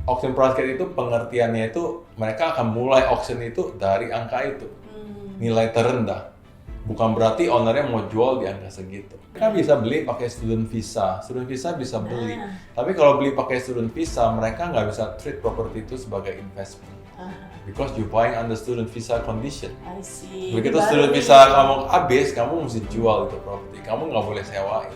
auction price guide itu pengertiannya itu mereka akan mulai auction itu dari angka itu, nilai terendah. Bukan berarti ownernya mau jual di angka segitu. Mereka bisa beli pakai student visa bisa beli. Tapi kalau beli pakai student visa, mereka nggak bisa treat property itu sebagai investment. Because you buying under student visa condition. I see. Begitu student visa kamu habis, kamu mesti jual itu properti. Kamu nggak boleh sewain.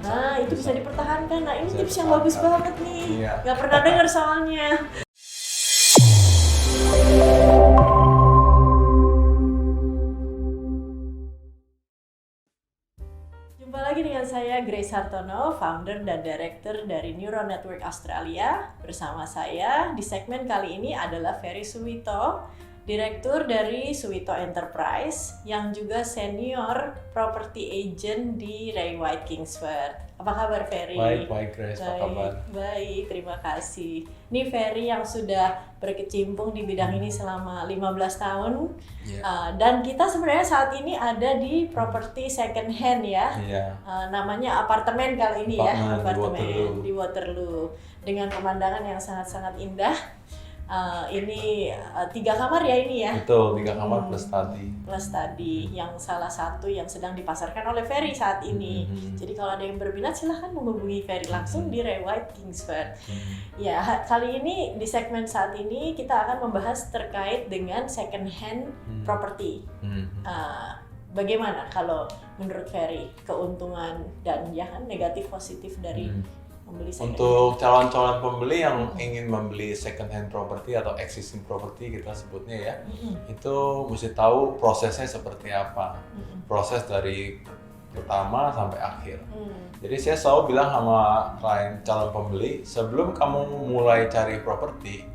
Nah, itu bisa dipertahankan. Nah, ini Bisa tips yang bagus dipertahankan. banget nih. Iya. Nggak pernah dengar soalnya. Jumpa lagi dengan saya Grace Hartono, founder dan director dari Neural Network Australia. Bersama saya di segmen kali ini adalah Ferry Suwito, direktur dari Suwito Enterprise yang juga senior property agent di Ray White Kingsford. Apa kabar Ferry? Baik Grace, apa kabar? Baik, terima kasih. Ini Ferry yang sudah berkecimpung di bidang ini selama 15 tahun. Dan kita sebenarnya saat ini ada di properti second hand ya. Namanya apartemen kali ini ya, apartemen di Waterloo dengan pemandangan yang sangat-sangat indah. Ini 3 kamar ya ini ya? Betul, 3 kamar plus study yang salah satu yang sedang dipasarkan oleh Ferry saat ini. Jadi kalau ada yang berminat silahkan menghubungi Ferry langsung di Ray White Kingsford. Ya, kali ini di segmen saat ini kita akan membahas terkait dengan second hand property. Bagaimana kalau menurut Ferry keuntungan dan ya kan negatif positif dari membeli second hand? Untuk calon-calon pembeli yang ingin membeli second hand property atau existing property kita sebutnya ya, itu mesti tahu prosesnya seperti apa. Proses dari pertama sampai akhir. Jadi saya selalu bilang sama klien calon pembeli, sebelum kamu mulai cari properti,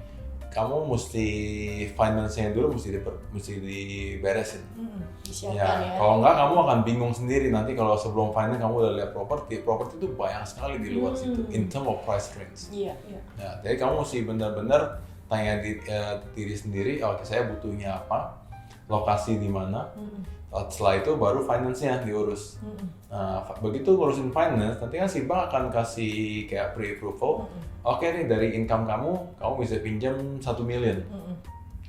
kamu mesti finance-nya dulu mesti diberesin. Ya. Kalau enggak kamu akan bingung sendiri nanti kalau sebelum finance kamu udah lihat properti itu banyak sekali di luar situ in term of price range. Ya, jadi kamu mesti benar-benar tanya diri sendiri, oke saya butuhnya apa, lokasi di mana. Setelah itu baru finance-nya diurus. Nah, begitu ngurusin finance, nanti kan si bank akan kasih kayak pre-approval. Oke nih dari income kamu bisa pinjam 1 million.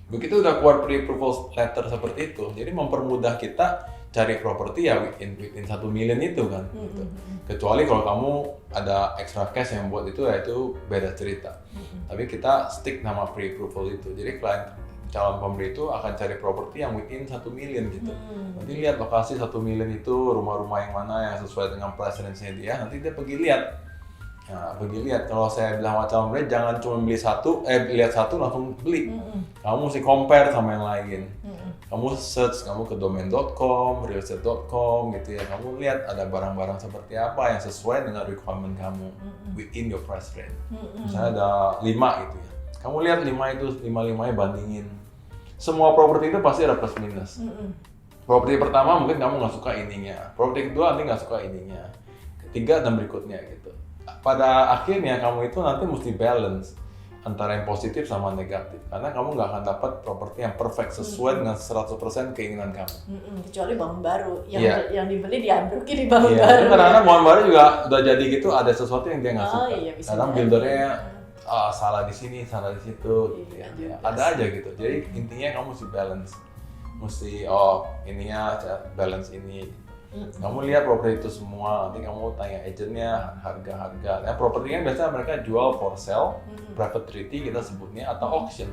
Begitu udah keluar pre-approval letter seperti itu, jadi mempermudah kita cari properti ya within 1 million itu kan. Gitu. Kecuali kalau kamu ada extra cash yang buat itu ya itu beda cerita. Tapi kita stick nama pre-approval itu. Jadi klien calon pembeli itu akan cari properti yang within 1 million gitu. Nanti lihat lokasi 1 million itu rumah-rumah yang mana yang sesuai dengan price range-nya dia, nanti dia pergi lihat. Nah, pergi lihat. Kalau saya bilang sama calon pembeli jangan cuma lihat satu langsung beli. Kamu mesti compare sama yang lain. Kamu search, kamu ke domain.com, realestate.com gitu ya. Kamu lihat ada barang-barang seperti apa yang sesuai dengan requirement kamu within your price range. Misalnya ada 5 gitu ya. Kamu lihat 5-5-nya bandingin. Semua properti itu pasti ada plus minus. Properti pertama mungkin kamu nggak suka ininya, properti kedua nanti nggak suka ininya, ketiga dan berikutnya gitu. Pada akhirnya kamu itu nanti mesti balance antara yang positif sama negatif, karena kamu nggak akan dapat properti yang perfect sesuai dengan 100% keinginan kamu. Kecuali bangun baru, yang dibeli diambruki di bangun baru. Karena bangun baru juga udah jadi gitu ada sesuatu yang dia nggak suka. Kadang buildernya salah di sini, salah di situ, gitu ya. Ada aja gitu. Jadi intinya kamu mesti balance, ininya balance ini. Kamu lihat properti itu semua, nanti kamu tanya agentnya harga-harga. Nah, propertinya biasanya mereka jual for sale, private treaty kita sebutnya atau auction.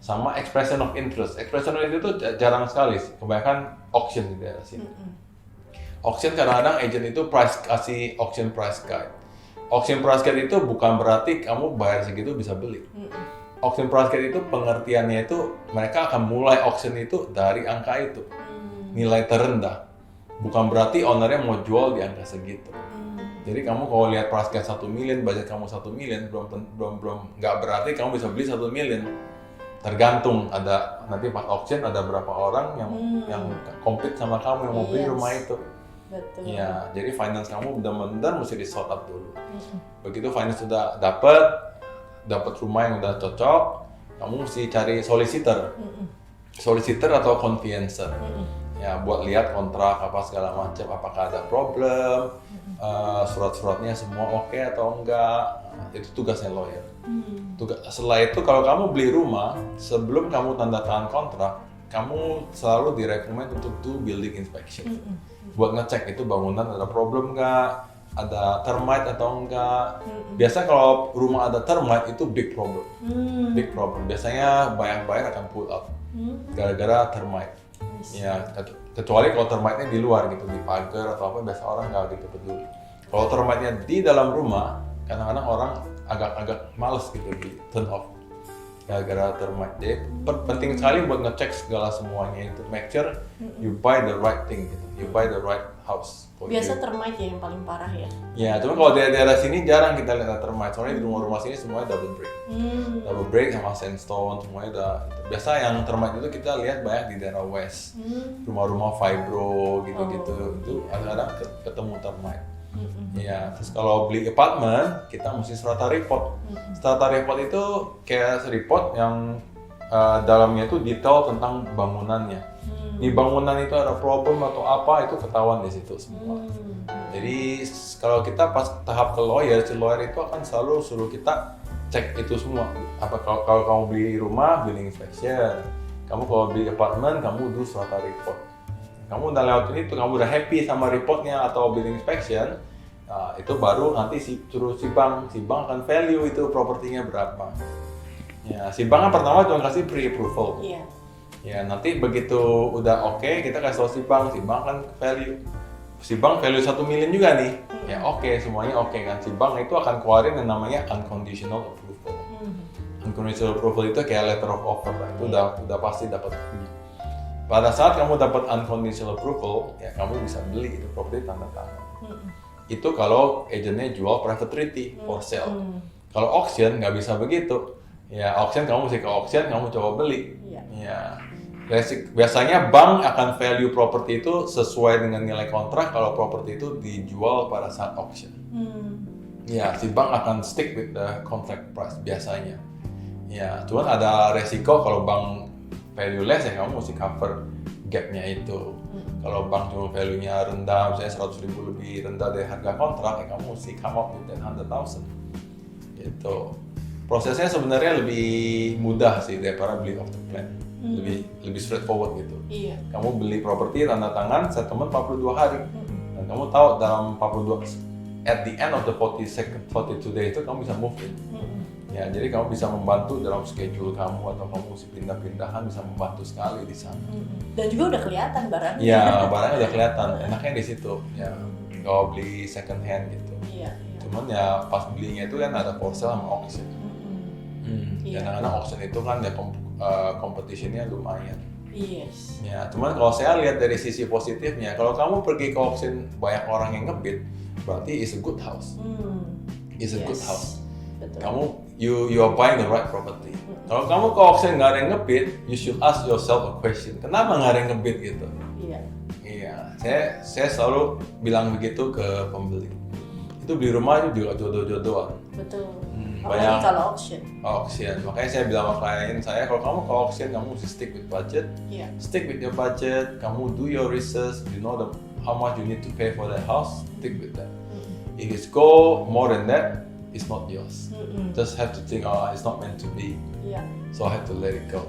Sama expression of interest. Expression of interest itu jarang sekali, kebanyakan auction di daerah sini. Auction kadang-kadang agent itu kasih auction price guide. Auction price guide itu bukan berarti kamu bayar segitu bisa beli. Auction price guide itu pengertiannya itu mereka akan mulai auction itu dari angka itu, nilai terendah. Bukan berarti ownernya mau jual di angka segitu. Jadi kamu kalau lihat price guide 1 million, budget kamu 1 million, belum nggak berarti kamu bisa beli 1 million. Tergantung nanti pas auction ada berapa orang yang compete sama kamu yang mau beli rumah itu. Betul. Ya, jadi finance kamu benar-benar mesti di sort out dulu. Begitu finance sudah dapat rumah yang udah cocok, kamu mesti cari solicitor atau conveyancer. Ya, buat lihat kontrak apa segala macam, apakah ada problem, surat-suratnya semua oke atau enggak. Itu tugasnya lawyer. Setelah itu kalau kamu beli rumah, sebelum kamu tanda tangan kontrak, kamu selalu direkomend untuk do building inspection. Buat ngecek itu bangunan ada problem nggak, ada termite atau enggak. Biasa kalau rumah ada termite itu big problem. Big problem. Biasanya banyak buyer akan pull out gara-gara termite. Ya, kecuali kalau termite-nya di luar gitu, di pagar atau apa, biasa orang nggak gitu peduli. Kalau termite-nya di dalam rumah, kadang-kadang orang agak males gitu di turn off gara-gara termite. Jadi penting sekali buat ngecek segala semuanya itu, make sure you buy the right thing gitu, you buy the right house. Biasa termite ya yang paling parah ya. Ya, cuma kalau di daerah sini jarang kita lihat termite, soalnya di rumah-rumah sini semuanya double brick. Double brick sama sandstone semuanya udah. Biasa yang termite itu kita lihat banyak di daerah west, rumah-rumah fibro gitu-gitu, itu kadang-kadang ketemu termite. Ya, terus kalau beli apartemen kita mesti strata report. Strata report itu kayak report yang dalamnya itu detail tentang bangunannya. Di bangunan itu ada problem atau apa, itu ketahuan di situ semua. Jadi kalau kita pas tahap ke lawyer, si lawyer itu akan selalu suruh kita cek itu semua. Apa kalau kamu beli rumah, building inspection. Kamu kalau beli apartemen, kamu do strata report. Kamu udah lewatin itu, kamu udah happy sama reportnya atau building inspection, itu baru nanti suruh si bank akan value itu propertinya berapa. Ya, si bank kan pertama cuma kasih pre-approval. Ya, nanti begitu udah oke, kita kasih tahu si bank kan value. Si bank value 1 million juga nih. Ya oke, semuanya oke kan. Si bank itu akan keluarin yang namanya unconditional approval. Unconditional approval itu kayak letter of offer lah. Itu udah pasti dapat. Pada saat kamu dapat unconditional approval, ya kamu bisa beli itu properti tanda tangan. Itu kalau agentnya jual private treaty for sale. Kalau auction nggak bisa begitu. Ya auction kamu mesti ke auction, kamu coba beli. Ya. Biasanya bank akan value properti itu sesuai dengan nilai kontrak kalau properti itu dijual pada saat auction. Ya, si bank akan stick with the contract price biasanya. Ya, cuman ada resiko kalau bank value less ya kamu mesti cover gapnya itu. Kalau bank cuma value-nya rendah, misalnya 100.000 lebih rendah dari harga kontrak, ya kamu mesti come up with that 100,000. Gitu. Prosesnya sebenarnya lebih mudah sih daripada beli off the plan. Lebih straightforward gitu. Kamu beli properti, tanda tangan, settlement 42 hari. Dan kamu tahu dalam 42, at the end of the 42 days itu kamu bisa move in. Ya, jadi kamu bisa membantu dalam schedule kamu atau kamu mesti pindah-pindahan, bisa membantu sekali di sana. Dan juga udah kelihatan barangnya. Ya, barangnya udah kelihatan. Enaknya di situ. Ya, kalau beli second hand gitu. Cuman ya pas belinya itu kan ada for sale sama auction. Kadang-kadang auction itu kan ya competition-nya lumayan. Ya, cuman kalau saya lihat dari sisi positifnya, kalau kamu pergi ke auction banyak orang yang ngebid, berarti it's a good house. It's a good house. Betul. Kamu you are buying the right property. Kalau kamu ke auction nggak ada yang ngebid, you should ask yourself a question. Kenapa nggak ada yang ngebid gitu? Iya. Saya selalu bilang begitu ke pembeli. Itu beli rumah juga jodoh-jodohan. Betul. Banyak kalau auction. Makanya saya bilang sama klien saya, kalau kamu ke auction kamu mesti stick with budget. Stick with your budget. Kamu do your research. You know how much you need to pay for the house. Stick with that. If it's go more than that, it's not yours. Just have to think, it's not meant to be. So I have to let it go.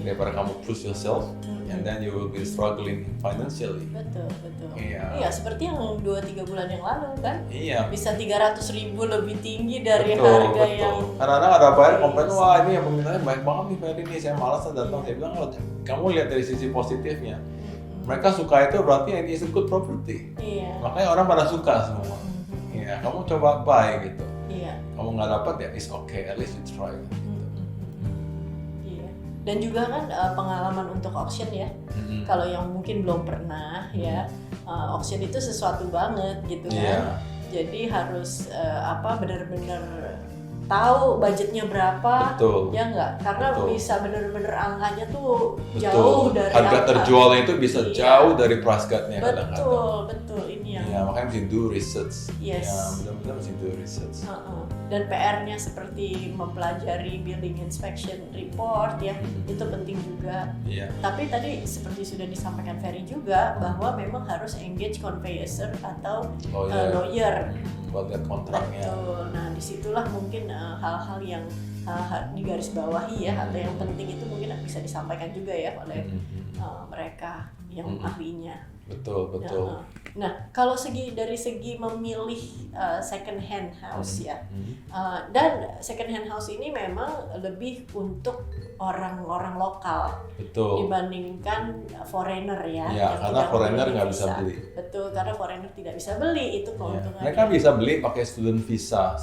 Daripada kamu push yourself, and then you will be struggling financially. Betul. Iya, seperti yang 2-3 bulan yang lalu kan. Bisa 300.000 lebih tinggi dari harga yang. Kadang-kadang ada buyer komplain, wah ini yang permintaannya banyak banget nih Ferry nih, saya malas datang. Saya bilang, kamu lihat dari sisi positifnya. Mereka suka itu berarti ini is a good property. Makanya orang pada suka semua. Kamu coba buy gitu. Kamu nggak dapat ya, it's okay, at least you try. Dan juga kan pengalaman untuk auction ya. Kalau yang mungkin belum pernah ya, auction itu sesuatu banget gitu kan. Jadi harus benar-benar tahu budgetnya berapa. Ya nggak? Karena bisa benar-benar angkanya tuh jauh dari harga terjualnya itu bisa jauh dari price guide-nya kadang-kadang. Betul ini yang Ya, makanya mesti do research. Yes. Ya, benar-benar mesti do research. Dan PR-nya seperti mempelajari building inspection report ya, itu penting juga. Iya. Tapi tadi seperti sudah disampaikan Ferry juga bahwa memang harus engage conveyancer atau lawyer. Buat lihat kontraknya. Betul. Nah, disitulah mungkin hal-hal yang digarisbawahi ya, atau yang penting itu mungkin bisa disampaikan juga ya oleh mereka yang ahlinya. Betul. Nah, kalau dari segi memilih second hand house ya, dan second hand house ini memang lebih untuk orang-orang lokal, dibandingkan foreigner ya. Ya, karena foreigner nggak bisa beli. Betul, karena foreigner tidak bisa beli, itu keuntungannya. Mereka bisa beli pakai student visa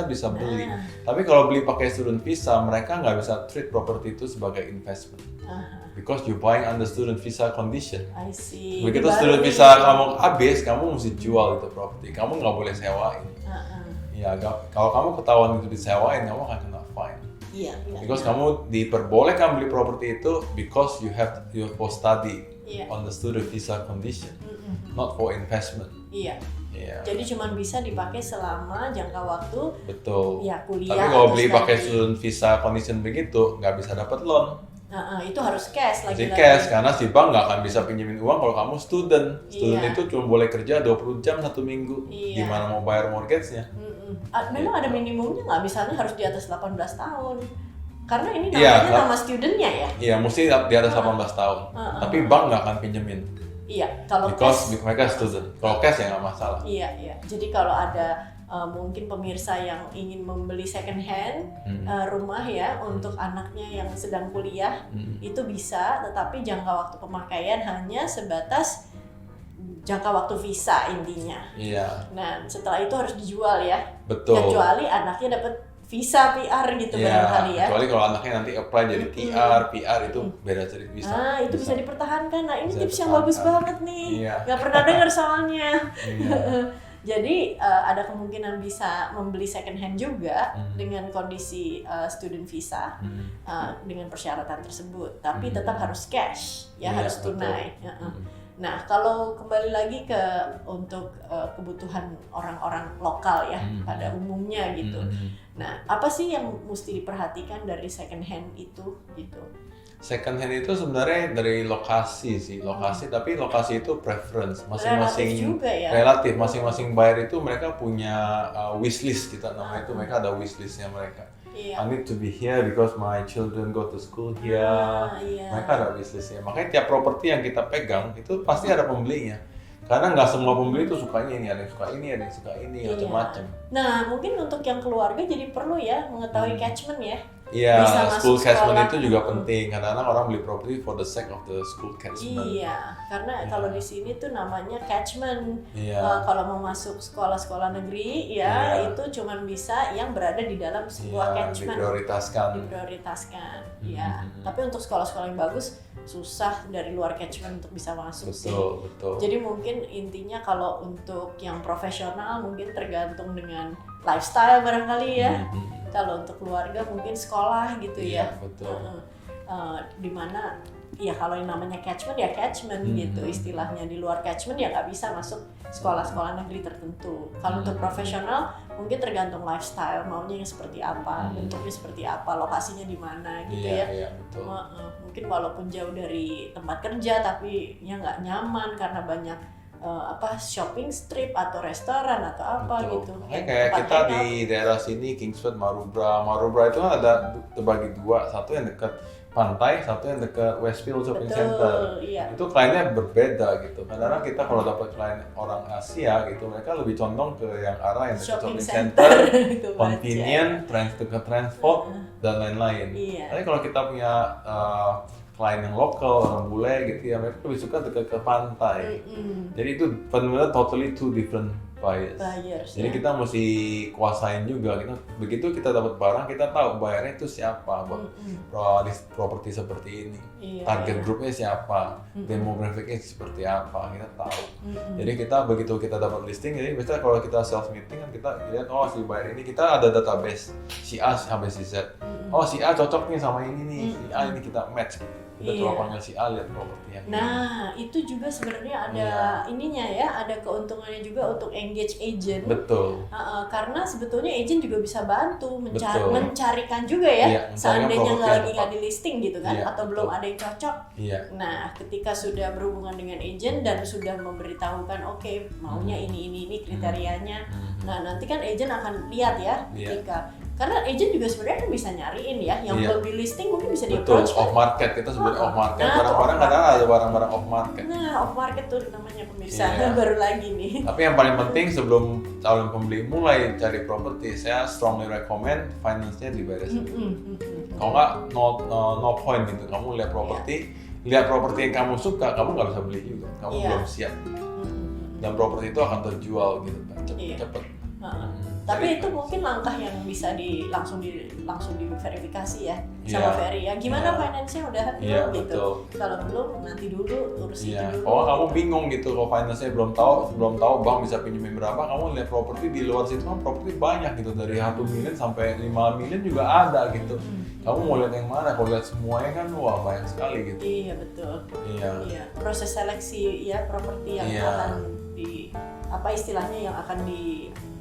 bisa beli. Tapi kalau beli pakai student visa, mereka nggak bisa treat property itu sebagai investment. Because you buying under student visa condition. I see. Begitu student visa kamu habis, kamu mesti jual itu properti. Kamu nggak boleh sewain. Ya, kalau kamu ketahuan itu disewain, kamu akan kena fine. Iya. Because kamu diperbolehkan beli properti itu because you for study on the student visa condition, not for investment. Iya. Jadi cuma bisa dipakai selama jangka waktu. Betul. Ya, kuliah. Tapi kalau beli pakai student visa condition begitu, nggak bisa dapat loan. Itu harus cash lagi. Cash, karena si bank nggak akan bisa pinjemin uang kalau kamu student. Student itu cuma boleh kerja 20 jam 1 minggu. Gimana mau bayar mortgage-nya? Memang ada minimumnya nggak? Misalnya harus di atas 18 tahun. Karena ini namanya nama studentnya ya? Iya, mesti di atas 18 tahun. Tapi bank nggak akan pinjemin. Iya, kalau because mereka student. Kalau cash ya nggak masalah. Iya. Jadi kalau ada mungkin pemirsa yang ingin membeli second hand rumah ya untuk anaknya yang sedang kuliah, itu bisa, tetapi jangka waktu pemakaian hanya sebatas jangka waktu visa intinya. Iya. Nah, setelah itu harus dijual ya. Betul. Kecuali anaknya dapat visa PR gitu barangkali ya. Kecuali kalau anaknya nanti apply jadi PR itu beda cerita bisa. Itu bisa dipertahankan. Nah, ini tips yang bagus banget nih. Gak pernah dengar soalnya. Jadi ada kemungkinan bisa membeli second hand juga dengan kondisi student visa dengan persyaratan tersebut, tapi tetap harus cash ya, harus tunai. Nah, kalau kembali lagi untuk kebutuhan orang-orang lokal ya pada umumnya gitu. Nah, apa sih yang mesti diperhatikan dari second hand itu gitu? Second hand itu sebenarnya dari lokasi, tapi lokasi itu preference masing-masing relatif, masing-masing buyer itu mereka punya wishlist kita namanya itu, mereka ada wishlistnya mereka. I need to be here because my children go to school here. Mereka ada wishlistnya. Makanya tiap properti yang kita pegang itu pasti ada pembelinya. Karena nggak semua pembeli itu sukanya ini, ada yang suka ini, ada yang suka ini, macam-macam. Nah, mungkin untuk yang keluarga jadi perlu ya mengetahui catchment ya. Iya, school catchment itu juga penting. Kadang-kadang orang beli property for the sake of the school catchment. Iya, karena kalau di sini tuh namanya catchment. Kalau mau masuk sekolah-sekolah negeri itu cuma bisa yang berada di dalam sebuah catchment. Diprioritaskan. Iya. Tapi untuk sekolah-sekolah yang bagus susah dari luar catchment untuk bisa masuk sih. Betul. Jadi mungkin intinya kalau untuk yang profesional mungkin tergantung dengan lifestyle barangkali ya. Kalau untuk keluarga mungkin sekolah gitu ya. Betul. Dimana ya kalau yang namanya catchment ya catchment gitu istilahnya. Di luar catchment ya nggak bisa masuk sekolah-sekolah negeri tertentu. Kalau untuk profesional mungkin tergantung lifestyle, maunya yang seperti apa, bentuknya seperti apa, lokasinya di mana gitu ya. Iya, betul. Mungkin walaupun jauh dari tempat kerja tapi ya nggak nyaman karena banyak shopping strip atau restoran atau apa gitu. Kayak kita di daerah sini Kingsford, Maroubra itu kan ada terbagi dua, satu yang dekat pantai, satu yang dekat Westfield Shopping Center. Itu kliennya berbeda gitu. Kadang-kadang kita kalau dapat klien orang Asia gitu, mereka lebih condong ke yang arah yang dekat shopping center, convenient, dekat transport dan lain-lain. Tapi kalau kita punya klien yang lokal, orang bule gitu ya, mereka lebih suka dekat ke pantai. Jadi itu benar-benar totally two different buyers. Jadi ya. kita mesti kuasain juga. Begitu kita dapat barang, kita tahu buyernya itu siapa buat properti seperti ini. Iya, Target iya. grupnya siapa, demografiknya seperti apa, kita tahu. Jadi kita begitu kita dapat listing, jadi biasanya kalau kita sales meeting kan kita lihat si buyer ini, kita ada database si A sampai si Z. Si A cocok nih sama ini nih, si A ini kita match. Kita coba panggil si A, lihat properti yang Nah, itu juga sebenarnya ada ininya ya, ada keuntungannya juga untuk engage agent. Betul. Karena sebetulnya agent juga bisa bantu mencarikan juga ya, seandainya lagi nggak di listing gitu kan, atau belum ada yang cocok. Nah, ketika sudah berhubungan dengan agent dan sudah memberitahukan, oke, maunya ini kriterianya. Nah, nanti kan agent akan lihat ya, ketika karena agent juga sebenarnya kan bisa nyariin ya, yang belum di listing mungkin bisa di-approach. Off market, kita sebut off market. Barang-barang kadang ada barang-barang off market. Nah, off market tuh namanya pemirsa, baru lagi nih. Tapi yang paling penting sebelum calon pembeli mulai cari properti, saya strongly recommend finance-nya diberesin. Kalau nggak, no point gitu. Kamu lihat properti yang kamu suka, kamu nggak bisa beli juga. Kamu belum siap. Dan properti itu akan terjual gitu, cepet. Tapi itu mungkin langkah yang bisa langsung diverifikasi ya sama Ferry ya. Gimana finance-nya udah belum gitu. Kalau belum nanti dulu urus itu dulu. Kalau kamu bingung gitu, kalau finance-nya belum tahu bank bisa pinjemin berapa, kamu lihat properti di luar situ kan properti banyak gitu, dari 1 million sampai 5 million juga ada gitu. Kamu mau lihat yang mana? Kalau lihat semuanya kan banyak sekali gitu. Iya betul. Iya. Proses seleksi ya properti yang akan istilahnya yang akan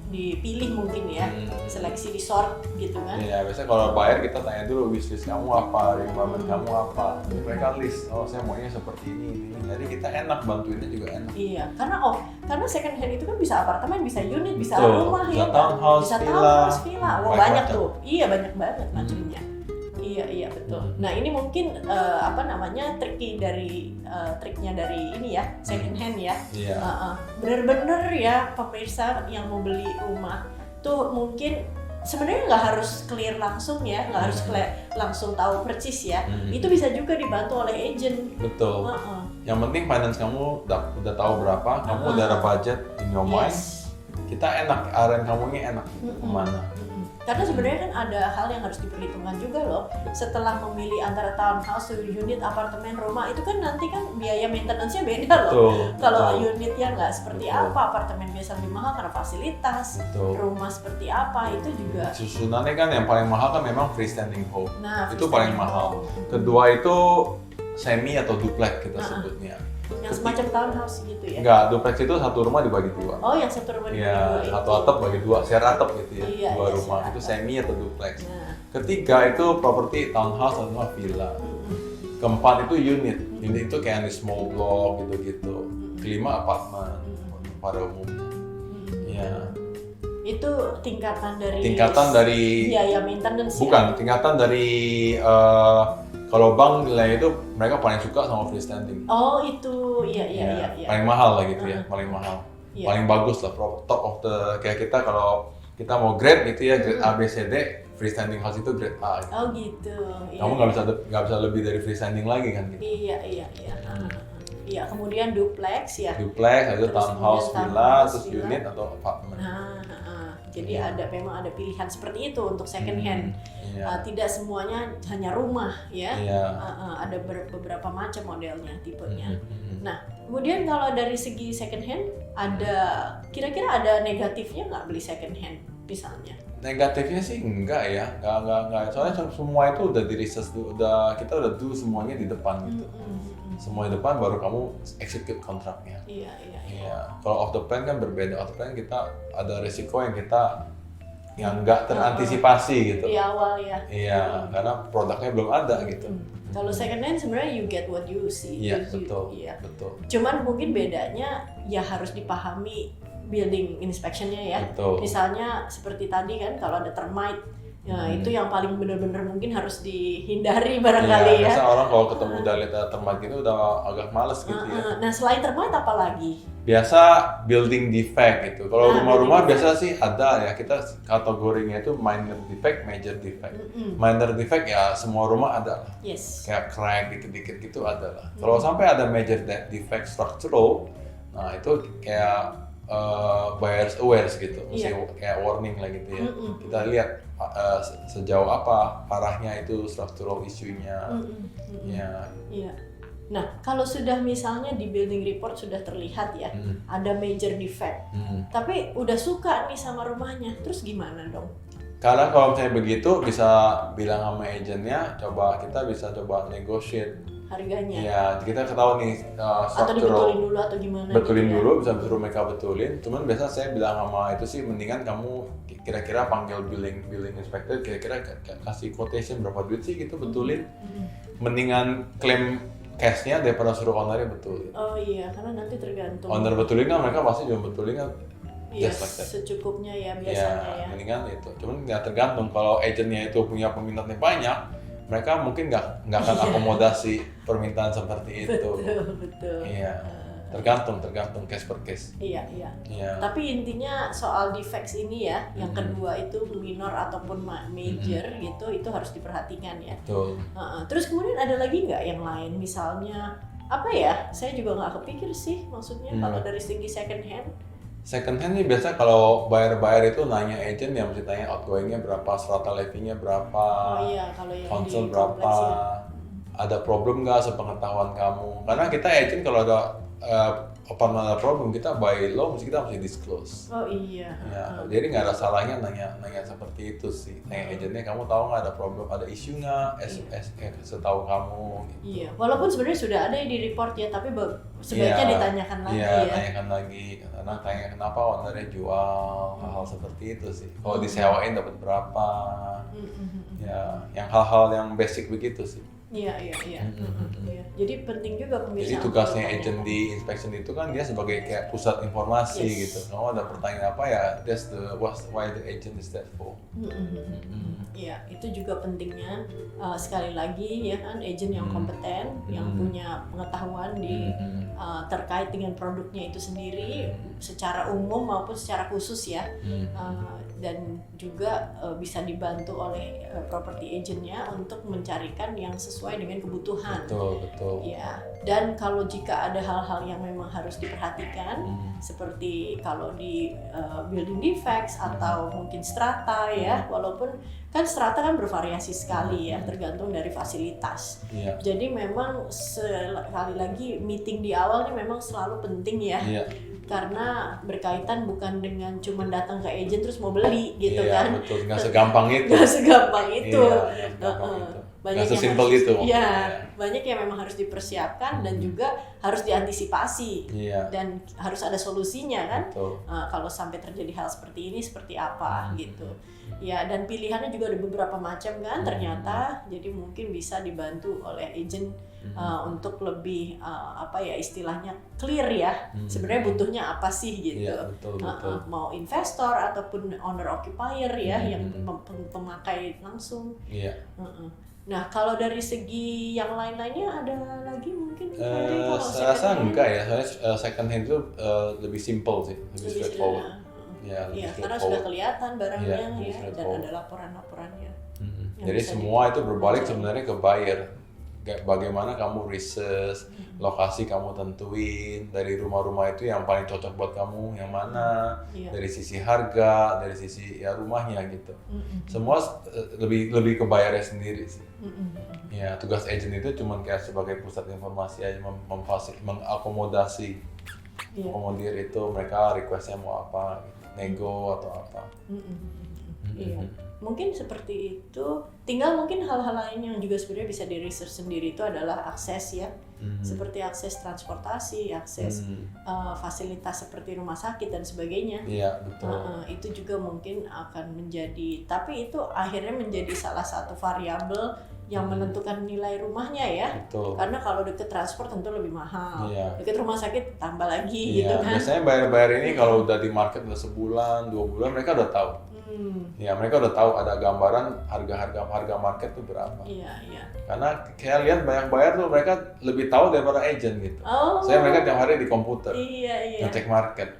dipilih mungkin ya, seleksi di sort gitu kan. Iya, biasanya kalau buyer kita tanya dulu wishlist kamu apa, requirement kamu apa. Jadi mereka list, saya maunya seperti ini. Jadi kita enak, bantuinnya juga enak. Iya, karena second hand itu kan bisa apartemen, bisa unit, bisa rumah bisa townhouse, villa. Banyak tuh. Iya, banyak banget macamnya. Iya betul. Nah ini mungkin triknya dari ini ya, second hand ya. Bener-bener ya pemirsa yang mau beli rumah tuh mungkin sebenarnya nggak harus clear langsung ya, nggak harus langsung tahu persis ya. Itu bisa juga dibantu oleh agent. Betul. Yang penting finance kamu udah tahu berapa, kamu udah ada budget in your mind. Kita enak, aren kamunya enak kemana. Karena sebenarnya kan ada hal yang harus diperhitungkan juga loh. Setelah memilih antara townhouse, unit, apartemen, rumah, itu kan nanti kan biaya maintenance-nya beda loh. Kalau unitnya nggak seperti apa, apartemen biasa lebih mahal karena fasilitas, rumah seperti apa, itu juga. Susunannya kan yang paling mahal kan memang freestanding home. Nah, itu paling mahal. Kedua itu semi atau duplex kita sebutnya. Yang semacam townhouse gitu ya? Enggak, duplex itu satu rumah dibagi dua. Oh, yang satu rumah dibagi dua. Iya, satu atap bagi dua, share atap gitu ya, dua rumah. Itu semi atau duplex. Ketiga itu properti townhouse atau villa. Keempat itu unit. Unit itu kayak di small block gitu-gitu. Kelima apartemen pada umumnya. Iya. Itu tingkatan dari biaya maintenance. Bukan, tingkatan dari kalau bank nilai itu mereka paling suka sama freestanding. Oh itu, iya. Paling mahal lah gitu ya, paling mahal. Paling bagus lah, top of the, kayak kita kalau kita mau grade gitu ya, grade A, B, C, D, freestanding house itu grade A. Gitu. Oh gitu. Kamu nggak bisa lebih dari freestanding lagi kan gitu. Iya, kemudian duplex ya. Duplex, ada townhouse, villa, terus unit atau apartemen. Jadi memang ada pilihan seperti itu untuk second hand. Tidak semuanya hanya rumah ya. Ada beberapa macam modelnya, tipenya. Nah, kemudian kalau dari segi second hand, kira-kira ada negatifnya nggak beli second hand misalnya? Negatifnya sih enggak ya, enggak. Soalnya semua itu udah di research, kita udah do semuanya di depan gitu. Semua di depan baru kamu execute kontraknya. Iya. Kalau off the plan kan berbeda. Off the plan kita ada risiko yang nggak terantisipasi gitu. Di awal ya. Iya, karena produknya belum ada gitu. Kalau second hand sebenarnya you get what you see. Iya, betul. Cuman mungkin bedanya ya harus dipahami building inspection-nya ya. Betul. Misalnya seperti tadi kan kalau ada termite, itu yang paling benar-benar mungkin harus dihindari barangkali ya. Biasa orang kalau ketemu udah lihat termite itu udah agak males gitu ya. Nah selain termite apa lagi? Biasa building defect gitu. Kalau rumah-rumah biasa sih ada ya, kita kategorinya itu minor defect, major defect. Minor defect ya semua rumah ada lah. Kayak crack dikit-dikit gitu ada lah. Kalau sampai ada major defect structural, nah itu kayak buyers aware gitu, mesti Iya. kayak warning lah gitu ya. Kita lihat sejauh apa parahnya itu structural isunya. Ya. Iya. Nah, kalau sudah misalnya di building report sudah terlihat ya, ada major defect, tapi udah suka nih sama rumahnya, terus gimana dong? Karena kalau misalnya begitu bisa bilang sama agentnya, kita bisa coba negotiate Harganya? ya. Kita ketahui nih Atau dibetulin dulu atau gimana? betulin gitu ya? dulu, bisa suruh mereka betulin. Cuman biasa saya bilang sama itu sih, mendingan kamu kira-kira panggil billing inspector, kira-kira kasih quotation berapa duit sih gitu, betulin. Mendingan klaim cashnya daripada suruh ownernya betulin. Oh iya, karena nanti tergantung. Owner betulin kan, mereka pasti juga betulin kan. Iya, Just like that. secukupnya ya Ya, biasanya ya. mendingan itu. Cuman nggak tergantung, kalau agentnya itu punya peminatnya banyak, mereka mungkin nggak akan akomodasi permintaan seperti itu. Betul. Iya, tergantung case per case. Iya. Iya. Tapi intinya soal defects ini ya, yang kedua itu minor ataupun major gitu, itu harus diperhatikan ya. Betul. Terus kemudian ada lagi nggak yang lain, misalnya apa ya? Saya juga nggak kepikir sih, maksudnya kalau dari segi second hand. Second hand nih biasa kalau buyer itu nanya agent, yang mesti tanya outgoingnya berapa, strata levy-nya berapa, Oh iya, kalau yang council di berapa, kompleks ya. ada problem nggak sepengetahuan kamu. Karena kita agent kalau ada ada problem, kita by law mesti disclose. Oh iya. Ya, jadi nggak ada salahnya nanya seperti itu sih. Nanya agentnya, kamu tahu nggak ada problem, ada isu nggak? Setahu kamu. Gitu. Iya, walaupun sebenarnya sudah ada di report ya, tapi sebaiknya ditanyakan lagi Iya, ya. tanyakan lagi. Karena tanya kenapa ownernya jual, hal-hal seperti itu sih. Kalau disewain dapat berapa? Ya, yang hal-hal yang basic begitu sih. Iya. Jadi penting juga pemirsa. Jadi tugasnya agent di inspection itu kan dia sebagai kayak pusat informasi gitu. Kalau ada pertanyaan apa ya, that's why the agent is that for. Iya, itu juga pentingnya sekali lagi ya kan, agent yang kompeten, yang punya pengetahuan di terkait dengan produknya itu sendiri secara umum maupun secara khusus ya. Dan juga bisa dibantu oleh property agentnya untuk mencarikan yang sesuai dengan kebutuhan. Betul. Ya, dan kalau jika ada hal-hal yang memang harus diperhatikan, seperti kalau di building defects atau mungkin strata ya, walaupun kan strata kan bervariasi sekali ya, tergantung dari fasilitas. Jadi memang sekali lagi meeting di awal ini memang selalu penting ya. Karena berkaitan bukan dengan cuma datang ke agent terus mau beli gitu kan. Betul, nggak segampang itu. Banyak nggak sesimpel itu. Banyak yang memang harus dipersiapkan dan juga harus diantisipasi dan harus ada solusinya kan. Kalau sampai terjadi hal seperti ini seperti apa gitu. Ya, dan pilihannya juga ada beberapa macam kan ternyata. Jadi mungkin bisa dibantu oleh agent untuk lebih istilahnya clear ya. Sebenarnya butuhnya apa sih gitu. Betul. Mau investor ataupun owner occupier ya, yang pemakai langsung. Nah, kalau dari segi yang lain-lainnya ada lagi mungkin? Saya rasa enggak ya, soalnya second hand itu lebih simple sih, lebih straightforward. Karena sudah kelihatan barangnya dan ada laporan-laporannya. Jadi semua itu berbalik sebenarnya ke buyer. Bagaimana kamu research, lokasi kamu tentuin, dari rumah-rumah itu yang paling cocok buat kamu yang mana, dari sisi harga, dari sisi rumahnya gitu. Semua lebih ke buyernya sendiri sih. Ya, tugas agent itu cuma kayak sebagai pusat informasi aja, mengakomodasi, akomodir itu mereka requestnya mau apa, nego atau apa. Mungkin seperti itu. Tinggal mungkin hal-hal lain yang juga sebenarnya bisa di research sendiri itu adalah akses ya, seperti akses transportasi, akses fasilitas seperti rumah sakit dan sebagainya. Iya, betul. Itu juga mungkin akan menjadi, tapi itu akhirnya menjadi salah satu variabel yang menentukan nilai rumahnya ya. Betul. Karena kalau deket transport tentu lebih mahal, deket rumah sakit tambah lagi gitu kan. Biasanya buyer ini kalau udah di market udah sebulan, 2 bulan mereka udah tahu. Ya, mereka udah tahu ada gambaran harga market tuh berapa. Karena kayak lihat banyak buyer tuh mereka lebih tahu daripada agent gitu. Saya mereka tiap hari di komputer ngecek market.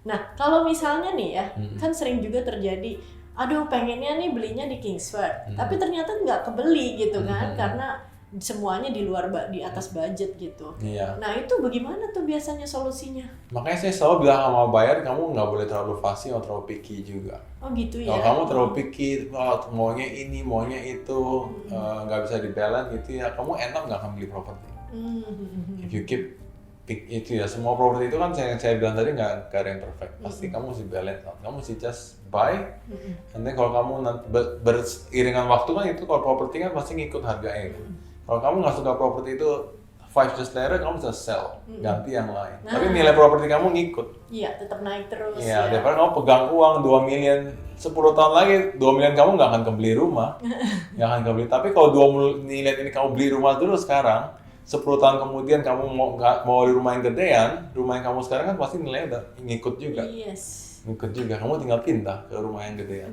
Nah, kalau misalnya nih ya, kan sering juga terjadi, aduh pengennya nih belinya di Kingsford, tapi ternyata nggak kebeli gitu kan, karena semuanya di atas budget gitu. Iya. Nah itu bagaimana tuh biasanya solusinya? Makanya saya selalu bilang sama buyer, kamu nggak boleh terlalu fussy atau terlalu picky juga. Oh gitu ya. Kalau kamu terlalu picky, maunya ini, maunya itu, nggak bisa di-balance gitu ya, kamu enak nggak akan beli properti. If you keep itu ya, semua properti itu kan saya bilang tadi nggak ada yang perfect. Pasti kamu mesti balance out. Kamu mesti just buy, and then kalau kamu beriringan waktu kan itu kalau properti kan pasti ngikut harganya. Kalau kamu nggak suka properti itu 5 years later kamu bisa sell, ganti yang lain. Tapi nilai properti kamu ngikut. Iya, tetap naik terus. Iya, daripada kamu pegang uang 2 million, 10 tahun lagi 2 million kamu nggak akan kebeli rumah. Nggak akan kebeli. Tapi kalau 2 million ini kamu beli rumah dulu sekarang, 10 tahun kemudian kamu mau beli rumah yang gedean, rumah yang kamu sekarang kan pasti nilainya udah ngikut juga. Yes. Ngikut juga, kamu tinggal pindah ke rumah yang gedean.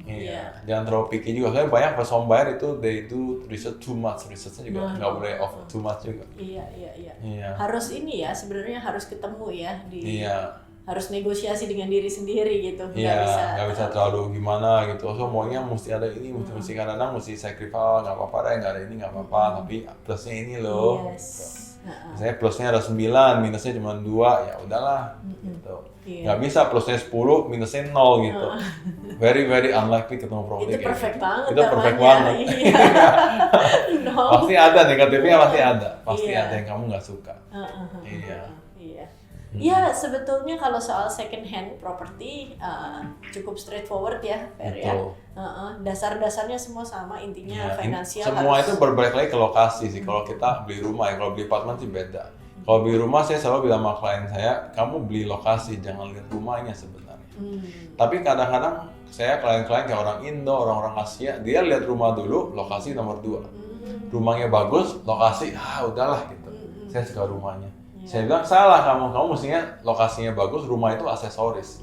Iya. Jangan terlalu picky juga. Soalnya banyak pas home buyer itu they do research too much, researchnya juga nggak boleh over too much juga. Iya. Harus ini ya, sebenarnya harus ketemu ya Iya. Harus negosiasi dengan diri sendiri gitu. Iya, nggak bisa terlalu gimana gitu. So maunya mesti ada ini, mesti kadang-kadang mesti sacrifice, nggak apa-apa deh, nggak ada ini nggak apa-apa. Tapi plusnya ini loh. Yes. Misalnya plusnya ada 9, minusnya cuma 2, ya udahlah gitu. Nggak bisa plusnya 10, minusnya 0 gitu. Very unlikely ketemu properti itu kayak perfect gitu. banget. Itu perfect banget. Iya. Pasti ada negatifnya, pasti ada. Pasti ada yang kamu nggak suka. Iya. Ya sebetulnya kalau soal second hand property cukup straightforward ya, Fer ya. Dasar-dasarnya semua sama, intinya finansial. Semua itu berbalik lagi ke lokasi sih. Kalau kita beli rumah ya, kalau beli apartemen sih beda. Kalau beli rumah saya selalu bilang sama klien saya, kamu beli lokasi, jangan lihat rumahnya sebenarnya. Tapi kadang-kadang saya klien-klien kayak orang Indo, orang-orang Asia, dia lihat rumah dulu, lokasi nomor 2. Rumahnya bagus, lokasi, udahlah gitu. Saya suka rumahnya. Saya bilang salah kamu mestinya lokasinya bagus, rumah itu aksesoris.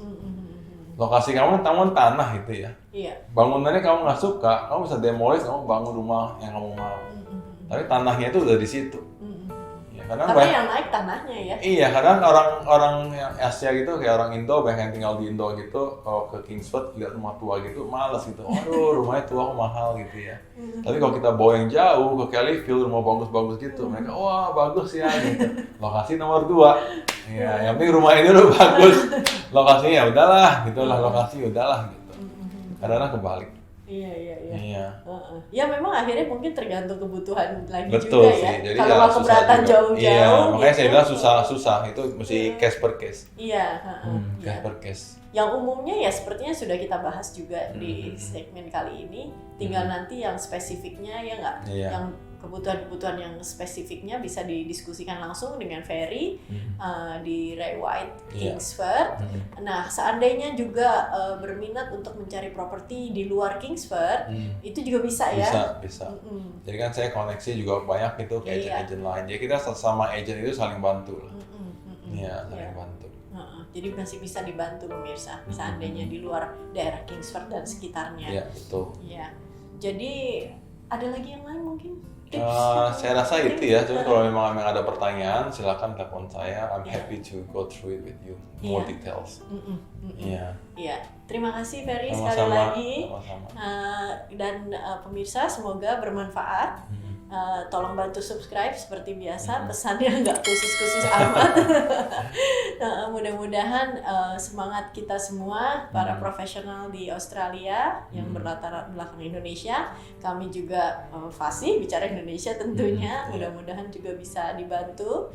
Lokasi kamu tanah itu ya. Bangunannya kamu nggak suka, kamu bisa demolish, kamu bangun rumah yang kamu mau. Tapi tanahnya itu udah di situ. Karena yang naik tanahnya ya. Iya, kadang orang yang Asia gitu kayak orang Indo, banyak yang tinggal di Indo gitu, kalau ke Kingsford lihat rumah tua gitu, malas gitu. Aduh, rumahnya tua kok mahal gitu ya. Tapi kalau kita bawa yang jauh ke Kellyville, rumah bagus-bagus gitu, mereka wah bagus ya gitu. Lokasi nomor 2. Ya, yang penting rumah ini dulu bagus. Lokasinya ya udahlah, gitulah lokasi udahlah gitu. Kadang-kadang kebalik. Iya. Ya memang akhirnya mungkin tergantung kebutuhan lagi betul juga sih. ya. Jadi kalau mau keberatan jauh-jauh. Iya, makanya gitu. saya bilang susah. Itu mesti case per case. Iya. Case per case. Yang umumnya ya sepertinya sudah kita bahas juga di segmen kali ini. Tinggal nanti yang spesifiknya ya nggak, yang kebutuhan-kebutuhan yang spesifiknya bisa didiskusikan langsung dengan Ferry di Ray White Kingsford. Nah, seandainya juga berminat untuk mencari properti di luar Kingsford, itu juga bisa ya? Bisa. Jadi kan saya koneksi juga banyak itu ke agent-agent lain. Jadi kita sama agent itu saling bantu lah. Iya, saling bantu. Jadi masih bisa dibantu pemirsa, seandainya di luar daerah Kingsford dan sekitarnya. Iya, betul. Iya. Jadi ada lagi yang lain mungkin? Saya rasa itu ya, cuma kalau memang ada pertanyaan silakan telepon saya. I'm happy to go through it with you, more details. Iya, terima kasih Ferry sekali lagi. Dan pemirsa semoga bermanfaat. Tolong bantu subscribe seperti biasa, pesannya nggak khusus-khusus amat. Mudah-mudahan semangat kita semua para profesional di Australia yang berlatar belakang Indonesia, kami juga fasih bicara Indonesia tentunya, mudah-mudahan juga bisa dibantu.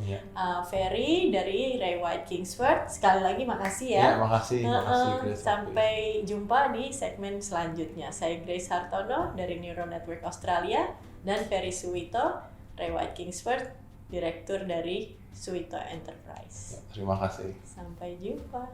Ferry dari Ray White Kingsford, sekali lagi makasih ya. Makasih Grace. Sampai jumpa di segmen selanjutnya. Saya Grace Hartono dari Neural Network Australia dan Ferry Suwito, Ray White Kingsford, Direktur dari Suwito Enterprise. Terima kasih. Sampai jumpa.